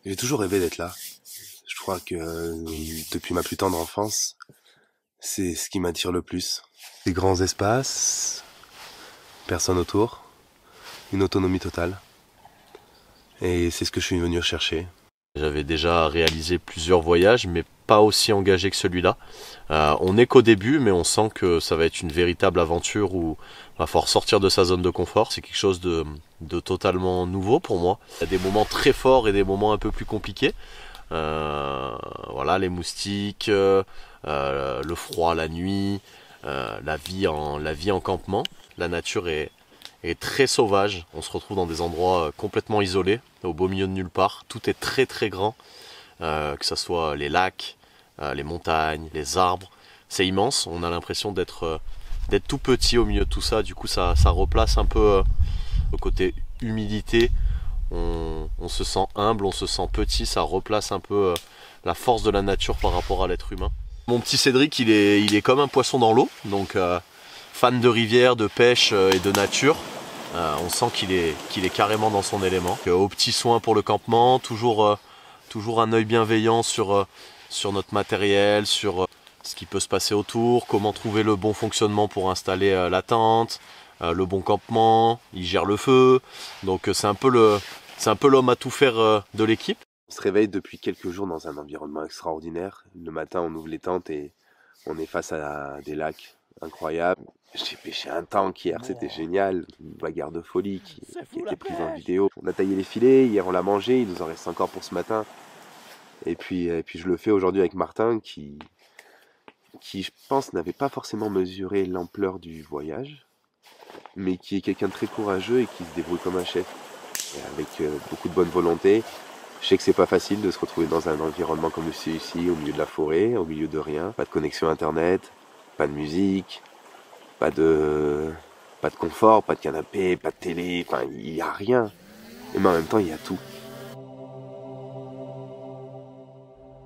J'ai toujours rêvé d'être là. Je crois que depuis ma plus tendre enfance, c'est ce qui m'attire le plus. Des grands espaces, personne autour, une autonomie totale. Et c'est ce que je suis venu chercher. J'avais déjà réalisé plusieurs voyages, mais pas aussi engagé que celui-là. On n'est qu'au début, mais on sent que ça va être une véritable aventure où il va falloir sortir de sa zone de confort. C'est quelque chose de totalement nouveau pour moi. Il y a des moments très forts et des moments un peu plus compliqués. Voilà, les moustiques, le froid la nuit, la vie en campement. La nature est très sauvage. On se retrouve dans des endroits complètement isolés, au beau milieu de nulle part. Tout est très très grand, que ce soit les lacs, les montagnes, les arbres. C'est immense. On a l'impression d'être tout petit au milieu de tout ça. Du coup, ça replace un peu le côté humilité. On se sent humble, on se sent petit. Ça replace un peu la force de la nature par rapport à l'être humain. Mon petit Cédric, il est comme un poisson dans l'eau. Donc, fan de rivière, de pêche et de nature. On sent qu'il est carrément dans son élément. Aux petits soins pour le campement, toujours un œil bienveillant sur notre matériel, sur ce qui peut se passer autour, comment trouver le bon fonctionnement pour installer la tente, le bon campement, il gère le feu. Donc c'est un peu l'homme à tout faire de l'équipe. On se réveille depuis quelques jours dans un environnement extraordinaire. Le matin, on ouvre les tentes et on est face à des lacs incroyables. J'ai pêché un tank hier, c'était génial. Une bagarre de folie qui a été prise en vidéo. On a taillé les filets, hier on l'a mangé, il nous en reste encore pour ce matin. Et puis je le fais aujourd'hui avec Martin qui je pense n'avait pas forcément mesuré l'ampleur du voyage, mais qui est quelqu'un de très courageux et qui se débrouille comme un chef, et avec beaucoup de bonne volonté. Je sais que c'est pas facile de se retrouver dans un environnement comme celui-ci, au milieu de la forêt, au milieu de rien, pas de connexion internet, pas de musique, pas de, pas de confort, pas de canapé, pas de télé, enfin il y a rien. Mais en même temps il y a tout.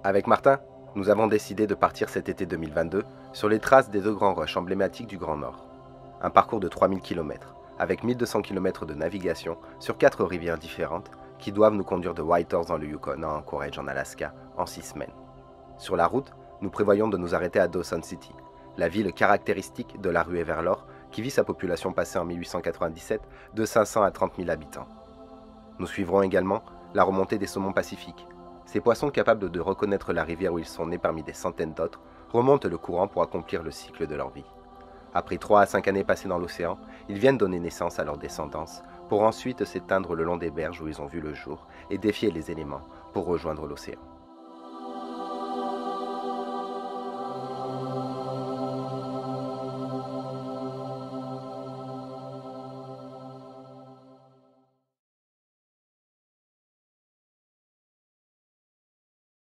Avec Martin, nous avons décidé de partir cet été 2022 sur les traces des deux grands rushs emblématiques du Grand Nord. Un parcours de 3000 km, avec 1200 km de navigation sur 4 rivières différentes qui doivent nous conduire de Whitehorse dans le Yukon à Anchorage en Alaska en 6 semaines. Sur la route, nous prévoyons de nous arrêter à Dawson City, la ville caractéristique de la ruée vers l'or qui vit sa population passée en 1897 de 500 à 30 000 habitants. Nous suivrons également la remontée des saumons pacifiques. Ces poissons capables de reconnaître la rivière où ils sont nés parmi des centaines d'autres remontent le courant pour accomplir le cycle de leur vie. Après 3 à 5 années passées dans l'océan, ils viennent donner naissance à leur descendance pour ensuite s'éteindre le long des berges où ils ont vu le jour et défier les éléments pour rejoindre l'océan.